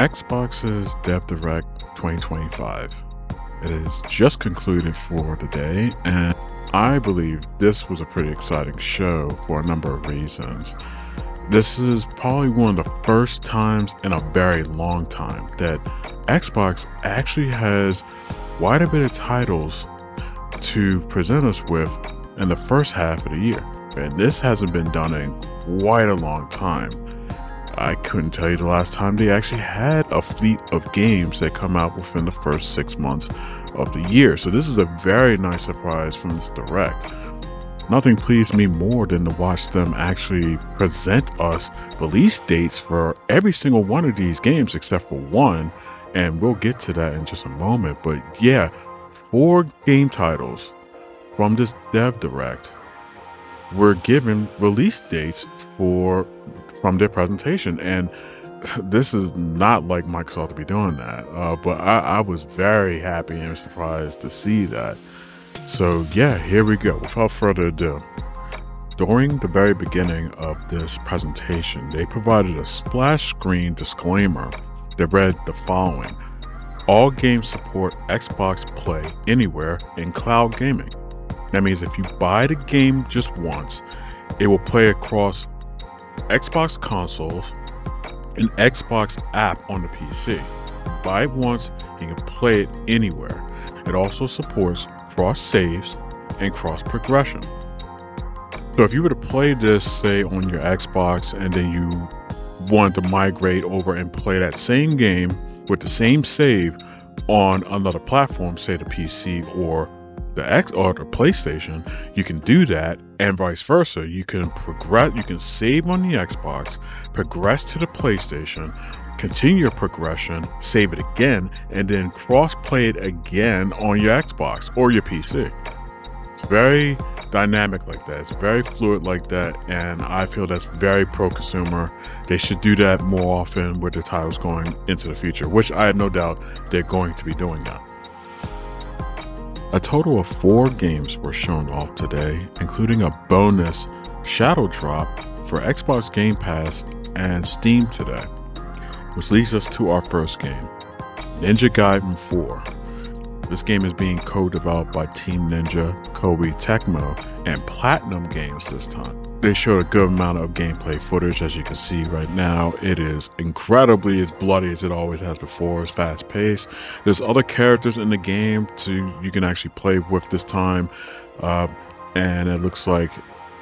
Xbox's Dev Direct 2025. It is just concluded for the day, and I believe this was a pretty exciting show for a number of reasons. This is probably one of the first times in a very long time that Xbox actually has quite a bit of titles to present us with in the first half of the year. And this hasn't been done in quite a long time. I couldn't tell you the last time they actually had a fleet of games that come out within the first 6 months of the year. So this is a very nice surprise from this Direct. Nothing pleased me more than to watch them actually present us release dates for every single one of these games except for one, and we'll get to that in just a moment. But yeah, 4 game titles from this Dev Direct were given release dates from their presentation, and this is not like Microsoft to be doing that, but I was very happy and surprised to see that. So yeah, here we go. Without further ado, during the very beginning of this presentation, they provided a splash screen disclaimer that read the following: all games support Xbox Play Anywhere in cloud gaming. That means if you buy the game just once, it will play across Xbox consoles and Xbox app on the PC. Buy it once, you can play it anywhere. It also supports cross saves and cross progression. So if you were to play this, say, on your Xbox, and then you wanted to migrate over and play that same game with the same save on another platform, say the PC or the PlayStation, you can do that, and vice versa. You can progress, you can save on the Xbox, progress to the PlayStation, continue your progression, save it again, and then cross play it again on your Xbox or your PC. It's very dynamic like that. It's very fluid like that, and I feel that's very pro-consumer. They should do that more often with their titles going into the future, which I have no doubt they're going to be doing that. A total of 4 games were shown off today, including a bonus Shadow Drop for Xbox Game Pass and Steam today, which leads us to our first game, Ninja Gaiden 4. This game is being co-developed by Team Ninja, Koei Tecmo, and Platinum Games this time. They showed a good amount of gameplay footage, as you can see right now. It is incredibly as bloody as it always has before. It's fast paced. There's other characters in the game you can actually play with this time, and it looks like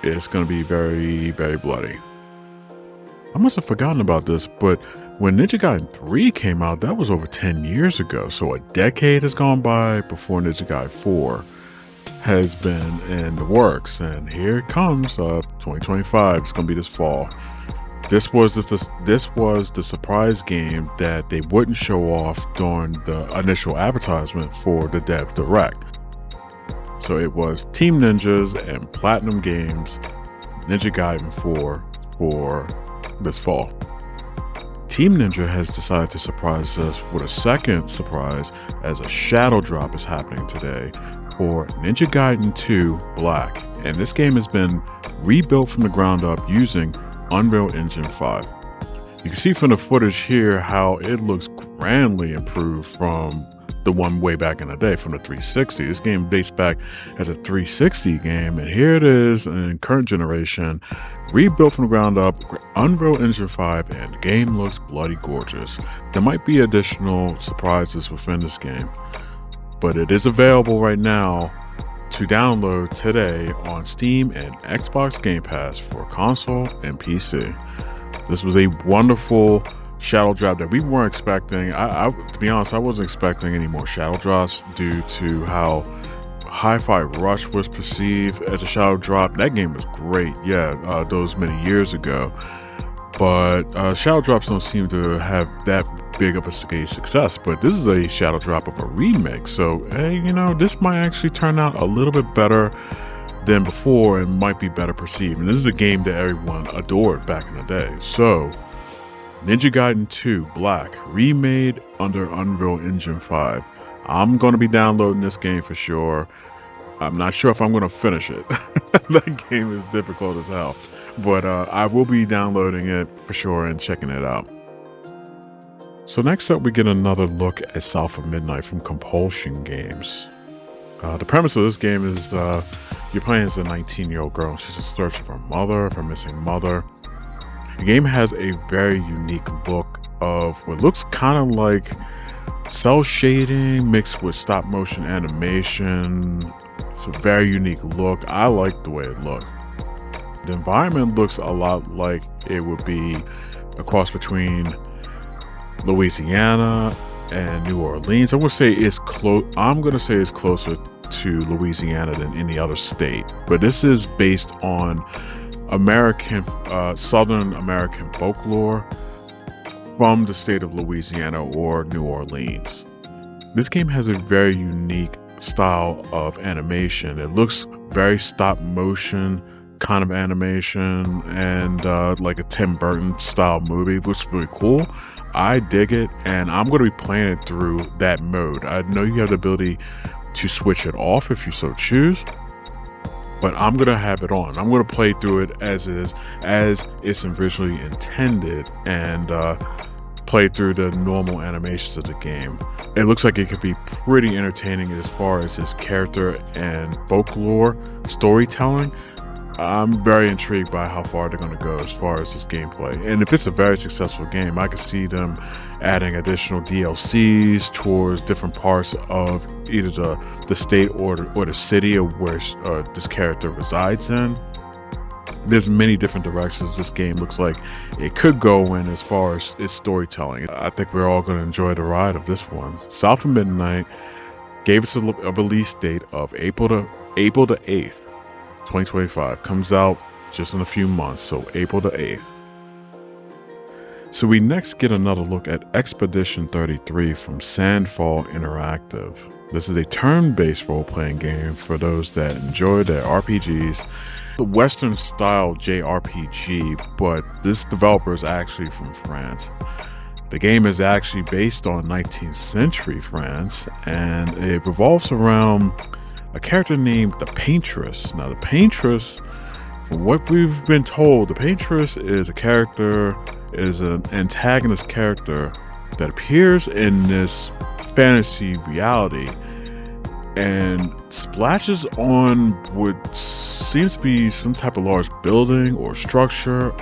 it's going to be very, very bloody. I must have forgotten about this, but when Ninja Gaiden 3 came out, that was over 10 years ago. So a decade has gone by before Ninja Gaiden 4 has been in the works, and here it comes. 2025. It's gonna be this fall. This was the surprise game that they wouldn't show off during the initial advertisement for the Dev Direct. So it was Team Ninjas and Platinum Games Ninja Gaiden 4 for this fall. Team Ninja has decided to surprise us with a second surprise, as a Shadow Drop is happening today for Ninja Gaiden 2 Black, and this game has been rebuilt from the ground up using Unreal Engine 5. You can see from the footage here how it looks grandly improved from the one way back in the day, from the 360. This game dates back as a 360 game, and here it is in current generation, rebuilt from the ground up, Unreal Engine 5, and the game looks bloody gorgeous. There might be additional surprises within this game, but it is available right now to download today on Steam and Xbox Game Pass for console and PC. This was a wonderful Shadow Drop that we weren't expecting. To be honest, I wasn't expecting any more Shadow Drops due to how Hi-Fi Rush was perceived as a Shadow Drop. That game was great, those many years ago. But Shadow Drops don't seem to have that big of a success. But this is a Shadow Drop of a remake, so hey, this might actually turn out a little bit better than before and might be better perceived. And this is a game that everyone adored back in the day. So Ninja Gaiden 2 Black, remade under Unreal Engine 5. I'm going to be downloading this game for sure. I'm not sure if I'm going to finish it. That game is difficult as hell. But I will be downloading it for sure and checking it out. So next up, we get another look at South of Midnight from Compulsion Games. The premise of this game is you're playing as a 19-year-old girl. She's in search of her missing mother. The game has a very unique look of what looks kind of like cell shading mixed with stop motion animation. It's a very unique look. I like the way it looked. The environment looks a lot like it would be a cross between Louisiana and New Orleans. I'm gonna say it's closer to Louisiana than any other state, but this is based on Southern American folklore from the state of Louisiana or New Orleans. This game has a very unique style of animation. It looks very stop motion kind of animation and like a Tim Burton style movie. It looks really cool. I dig it, and I'm going to be playing it through that mode. I know you have the ability to switch it off if you so choose, but I'm going to have it on. I'm going to play through it as it's originally intended, and play through the normal animations of the game. It looks like it could be pretty entertaining as far as its character and folklore storytelling. I'm very intrigued by how far they're going to go as far as this gameplay. And if it's a very successful game, I could see them adding additional DLCs towards different parts of either the state or the city of where this character resides in. There's many different directions this game looks like it could go in as far as its storytelling. I think we're all going to enjoy the ride of this one. South of Midnight gave us a release date of April the 8th. 2025. Comes out just in a few months, so April the 8th. So we next get another look at Expedition 33 from Sandfall Interactive. This is a turn-based role-playing game for those that enjoy their RPGs. The Western style JRPG, but this developer is actually from France. The game is actually based on 19th century France, and it revolves around a character named the Paintress. Now, the Paintress, from what we've been told, the Paintress is an antagonist character that appears in this fantasy reality and splashes on what seems to be some type of large building or structure,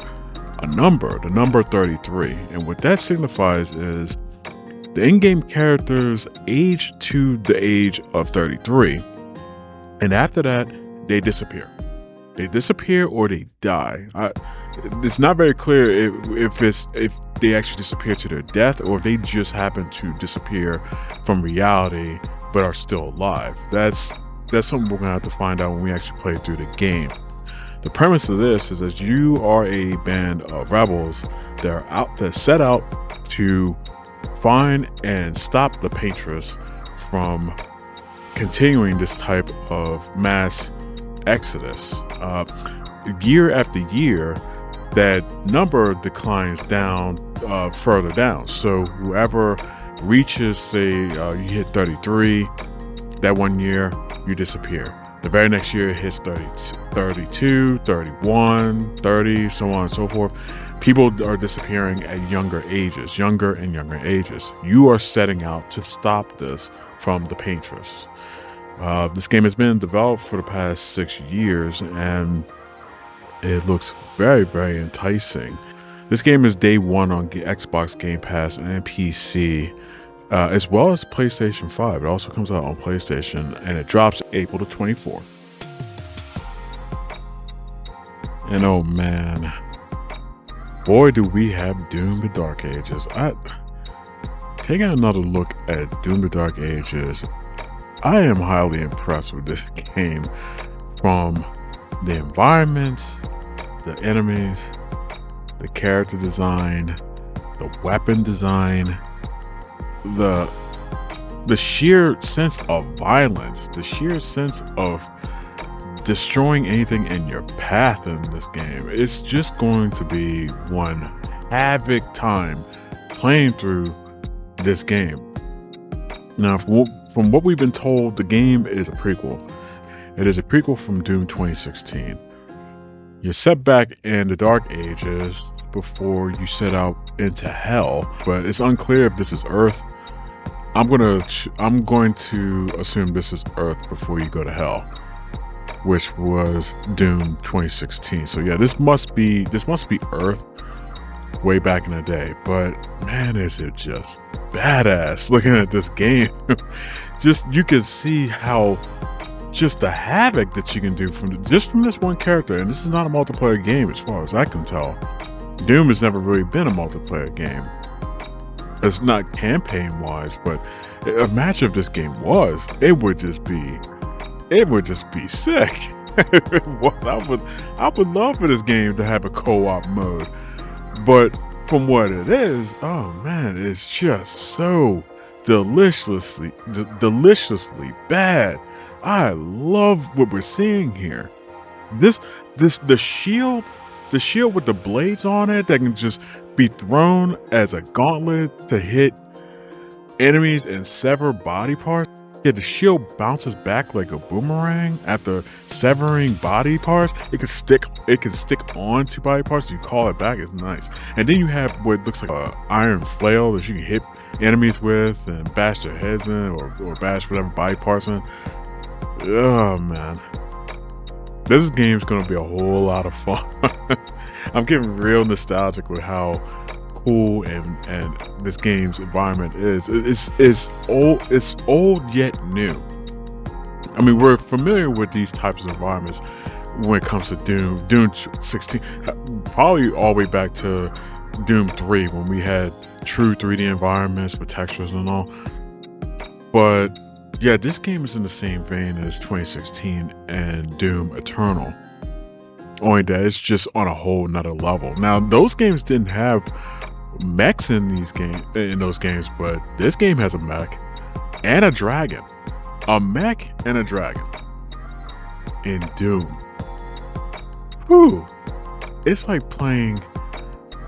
the number 33. And what that signifies is the in-game characters age to the age of 33. And after that, they disappear. They disappear or they die. It's not very clear if they actually disappear to their death or if they just happen to disappear from reality but are still alive. That's something we're gonna have to find out when we actually play through the game. The premise of this is that you are a band of rebels that set out to find and stop the Paintress from continuing this type of mass exodus. Year after year, that number declines down further down. So whoever reaches, say, you hit 33, that one year, you disappear. The very next year, it hits 32, 31, 30, so on and so forth. People are disappearing at younger and younger ages. You are setting out to stop this from the Paintress. This game has been developed for the past 6 years, and it looks very, very enticing. This game is day one on Xbox Game Pass and PC, as well as PlayStation 5. It also comes out on PlayStation, and it drops April the 24th. And oh man, boy do we have Doom the Dark Ages. Taking another look at Doom the Dark Ages, I am highly impressed with this game, from the environment, the enemies, the character design, the weapon design, the sheer sense of violence, the sheer sense of destroying anything in your path in this game. It's just going to be one havoc time playing through this game. Now, from what we've been told, the game is a prequel. It is a prequel from Doom 2016. You're set back in the Dark Ages before you set out into Hell, but it's unclear if this is Earth. I'm going to assume this is Earth before you go to Hell, which was Doom 2016. So yeah, this must be Earth way back in the day. But man, is it just badass looking at this game. Just you can see how just the havoc that you can do from this one character. And this is not a multiplayer game as far as I can tell. Doom has never really been a multiplayer game. It's not campaign wise, but imagine if this game was, it would just be sick. I would love for this game to have a co-op mode, but from what it is, oh man, it's just so deliciously bad. I love what we're seeing here. The shield with the blades on it that can just be thrown as a gauntlet to hit enemies and sever body parts. Yeah, the shield bounces back like a boomerang after severing body parts. It can stick onto body parts. You call it back. It's nice. And then you have what looks like an iron flail that you can hit enemies with and bash their heads in or bash whatever body parts in. Oh man, this game's gonna be a whole lot of fun. I'm getting real nostalgic with how cool and this game's environment is. It's old yet new. I mean, we're familiar with these types of environments when it comes to Doom 16, probably all the way back to Doom 3 when we had true 3D environments with textures and all. But yeah, this game is in the same vein as 2016 and Doom Eternal. Only that it's just on a whole nother level. Now, those games didn't have mechs in those games, but this game has a mech and a dragon. A mech and a dragon in Doom. Whew. It's like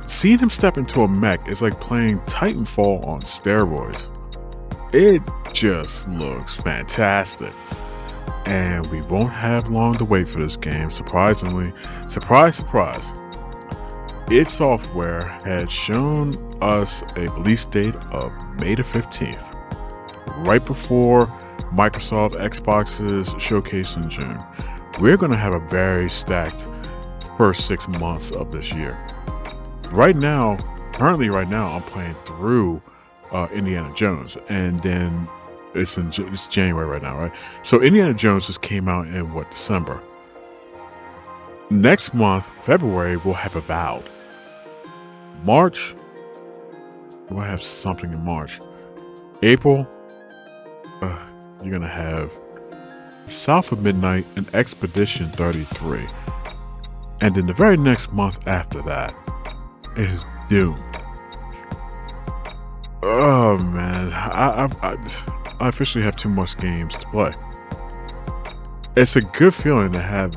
seeing him step into a mech is like playing Titanfall on steroids. It just looks fantastic. And we won't have long to wait for this game, surprisingly. Surprise, surprise. id Software had shown us a release date of May the 15th, right before Microsoft Xbox's showcase in June. We're going to have a very stacked first 6 months of this year. Currently right now, I'm playing through Indiana Jones, and then it's January right now, right? So Indiana Jones just came out in December. Next month, February, we'll have Avowed. March, we'll have something in March. April, you're gonna have South of Midnight and Expedition 33. And then the very next month after that is Doom. Oh man, I officially have too much games to play. It's a good feeling to have.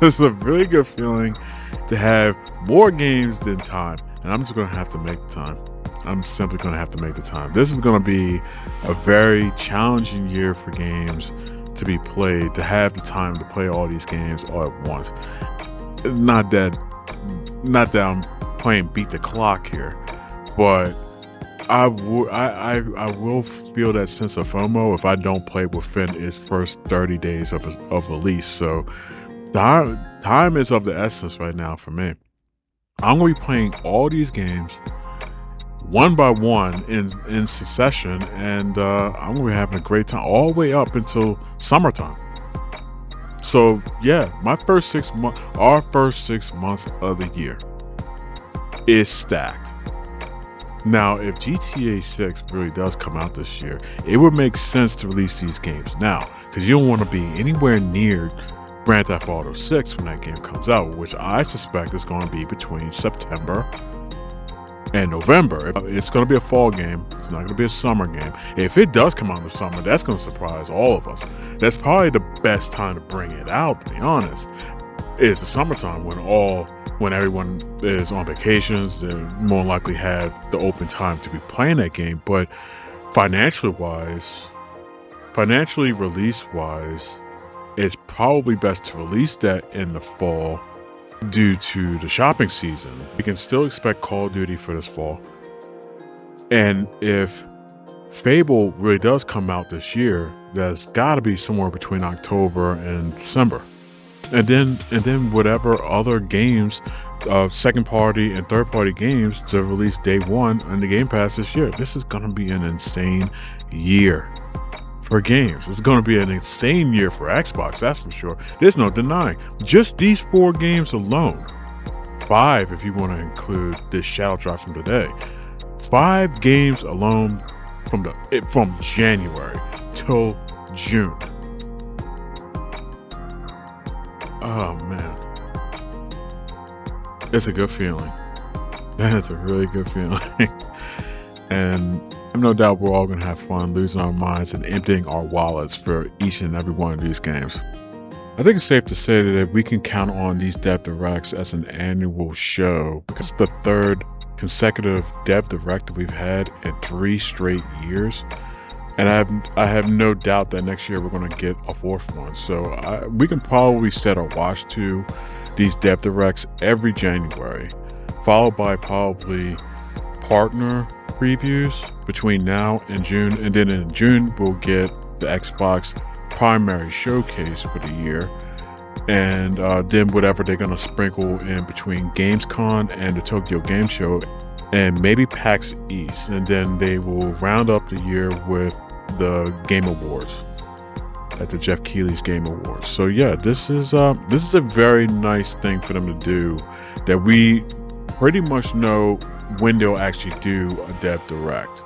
It's a really good feeling to have more games than time, and I'm just gonna have to make the time. I'm simply gonna have to make the time. This is gonna be a very challenging year for games to be played. To have the time to play all these games all at once. Not that I'm playing beat the clock here, but I will feel that sense of FOMO if I don't play within its first 30 days of release. So time is of the essence right now for me. I'm going to be playing all these games one by one in succession, and I'm going to be having a great time all the way up until summertime. So yeah, our first 6 months of the year is stacked. Now, if GTA 6 really does come out this year, it would make sense to release these games now, because you don't want to be anywhere near Grand Theft Auto 6 when that game comes out, which I suspect is going to be between September and November. It's going to be a fall game. It's not going to be a summer game. If it does come out in the summer, that's going to surprise all of us. That's probably the best time to bring it out, to be honest. It's the summertime when everyone is on vacations and more likely have the open time to be playing that game. But financially release wise, it's probably best to release that in the fall due to the shopping season. We can still expect Call of Duty for this fall. And if Fable really does come out this year, that's got to be somewhere between October and December. And then whatever other games, second party and third party games to release day one on the Game Pass this year. This is going to be an insane year for games. It's going to be an insane year for Xbox, that's for sure. There's no denying. Just these 4 games alone, 5 if you want to include this Shadow Drop from today, 5 games alone from January till June. Oh man, it's a good feeling. That is a really good feeling. And I'm no doubt we're all gonna have fun losing our minds and emptying our wallets for each and every one of these games. I think it's safe to say that we can count on these Dev Directs as an annual show because it's the 3rd consecutive Dev Direct that we've had in 3 straight years. And I have no doubt that next year we're going to get a 4th one. So we can probably set our watch to these Dev Directs every January, followed by probably partner previews between now and June. And then in June, we'll get the Xbox primary showcase for the year. And then whatever they're going to sprinkle in between Gamescom and the Tokyo Game Show, and maybe PAX East, and then they will round up the year with the Game Awards at the Jeff Keighley's Game Awards. So yeah, this is a very nice thing for them to do, that we pretty much know when they'll actually do a Dev Direct.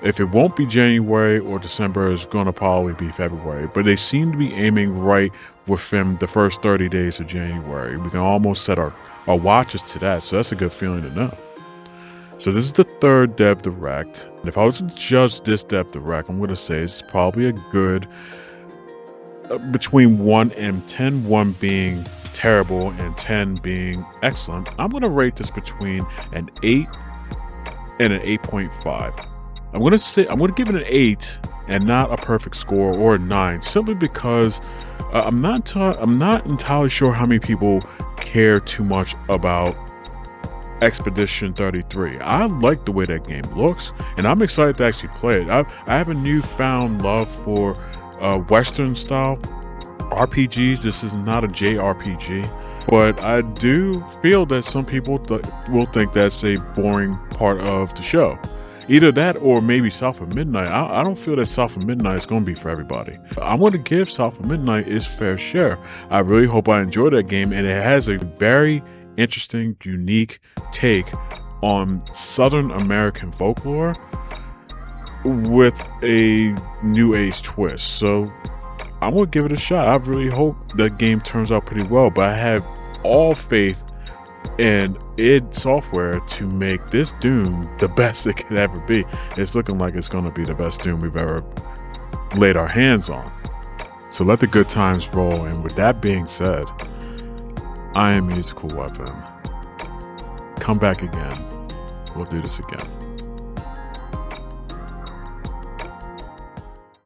If it won't be January or December, it's going to probably be February, but they seem to be aiming right within the first 30 days of January. We can almost set our watches to that, so that's a good feeling to know. So this is the 3rd Dev Direct. And if I was to judge this Dev Direct, I'm going to say it's probably a good between 1 and 10, 1 being terrible and 10 being excellent. I'm going to rate this between an 8 and an 8.5. I'm going to give it an 8 and not a perfect score or a 9, simply because I'm not entirely sure how many people care too much about Expedition 33. I like the way that game looks, and I'm excited to actually play it. I have a newfound love for Western style RPGs. This is not a JRPG, but I do feel that some people will think that's a boring part of the show. Either that or maybe South of Midnight. I don't feel that South of Midnight is going to be for everybody. I'm going to give South of Midnight its fair share. I really hope I enjoy that game, and it has a very interesting, unique take on Southern American folklore with a new age twist. So I'm going to give it a shot. I really hope that game turns out pretty well, but I have all faith in id Software to make this Doom the best it could ever be. It's looking like it's going to be the best Doom we've ever laid our hands on. So let the good times roll. And with that being said, I am Musical Weapon. Come back again. We'll do this again.